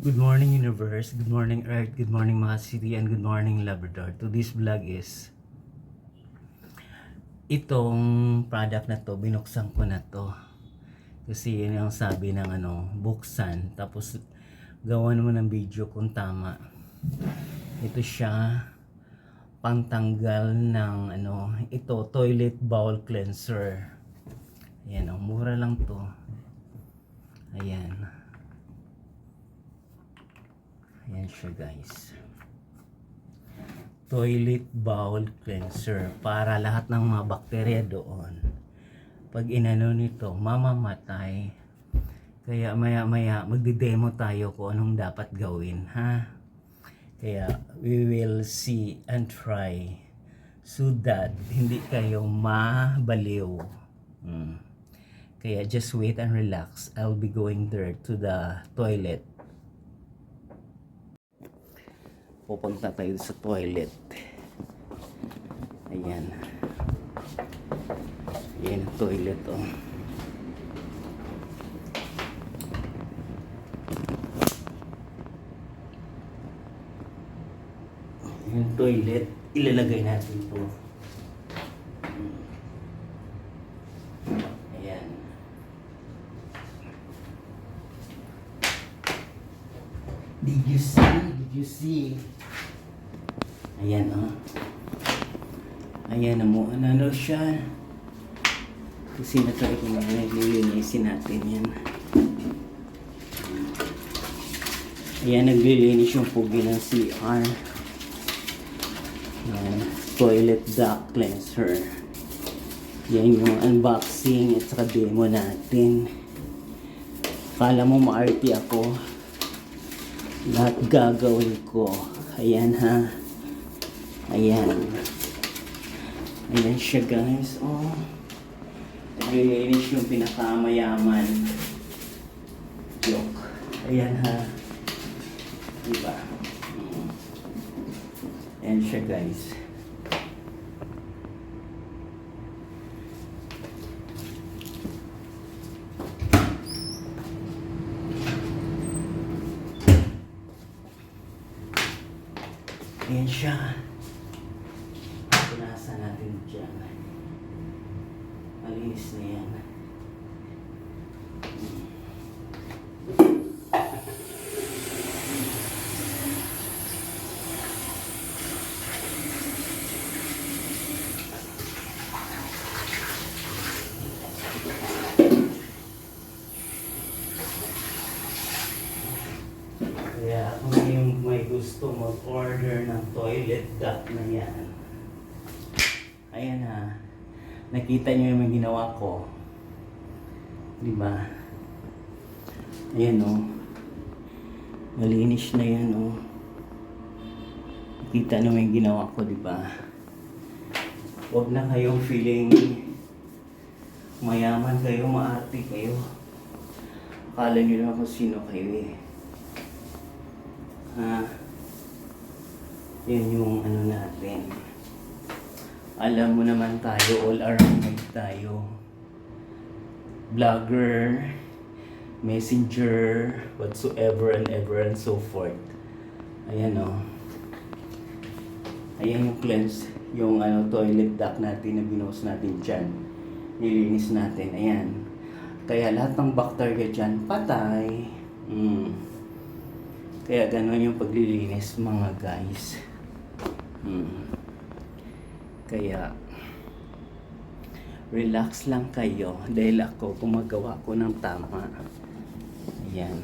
Good morning universe, good morning earth, good morning mga city, and good morning Labrador. Today's vlog is itong product na to, binuksan ko na to. Kasi yun yung sabi ng buksan. Tapos gawa naman ng video kung tama. Ito siya, pangtanggal ng ito, toilet bowl cleanser. Ayan mura lang to. Ayan. Ayan siya guys. Toilet bowl cleanser para lahat ng mga bakterya doon. Pag inano nito, mamamatay. Kaya maya magde-demo tayo kung anong dapat gawin, ha? Kaya we will see and try so that hindi kayo mabaliw. Kaya just wait and relax. I'll be going there to the toilet. Pupunta tayo sa toilet. Ayan. Ayan ang toilet, oh. Yung toilet, ilalagay natin ito. Ayan. Did you see? Did you see? Ayan, oh. Ayan, ano siya. Kasi na-try ko nga, naglilinisin natin yan. Ayan, naglilinis yung pugi ng CR. Ayan, toilet duct cleanser. Yan yung unboxing at saka demo natin. Kala mo ma-arty ako. Lahat gagawin ko. Ayan ha. Ayan. Ayan siya guys. Oh. Naglilinis yung pinakamayaman. Joke. Ayan ha. Diba? Ayan siya guys. Ayan siya. Punasan natin dyan. Malinis na yan. Kaya kung yung may gusto mag-order ng toilet duct na yan, ayan ha, nakita nyo yung ginawa ko, diba? Ayan o, malinis na yan o. Nakita nyo yung ginawa ko, diba? Huwag na kayong feeling mayaman kayo, maarte kayo. Akala nyo naman kung sino kayo eh. Yan yung natin. Alam mo naman tayo, all around tayo. Vlogger, messenger, whatsoever and ever and so forth. Ayan o. Ayan yung cleanse, yung toilet duct natin na binuhos natin dyan. Nilinis natin, ayan. Kaya lahat ng bacteria dyan, patay. Kaya gano'n yung paglilinis mga guys. Kaya relax lang kayo dahil ako gumagawa ko ng tama. Ayan.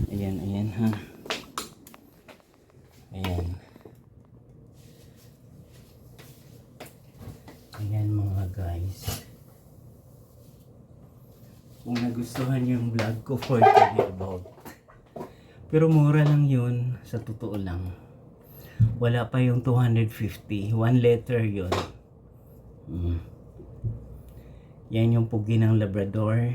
Ayan ha. Ayan. Ayan mga guys. Kung nagustuhan yung vlog ko for today about, pero mura lang yun, sa totoo lang. Wala pa yung 250. 1 letter yun. Yan yung pugi ng Labrador.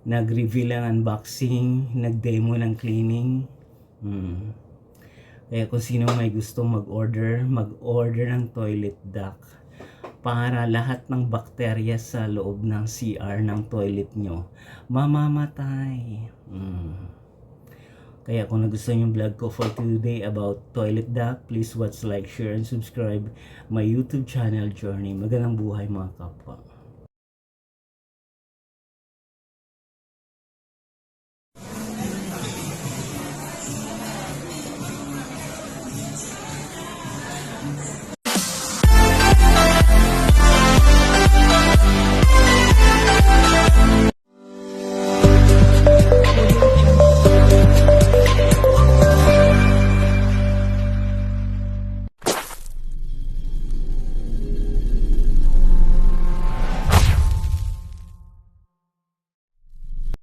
Nag-reveal ang unboxing, nag-demo ng cleaning. Kaya kung sino may gusto mag-order ng toilet duct para lahat ng bakterya sa loob ng CR ng toilet nyo mamamatay. Kaya kung nagustuhan yung vlog ko for today about toilet duct, please watch, like, share, and subscribe my YouTube channel Journey. Magandang buhay mga kapwa.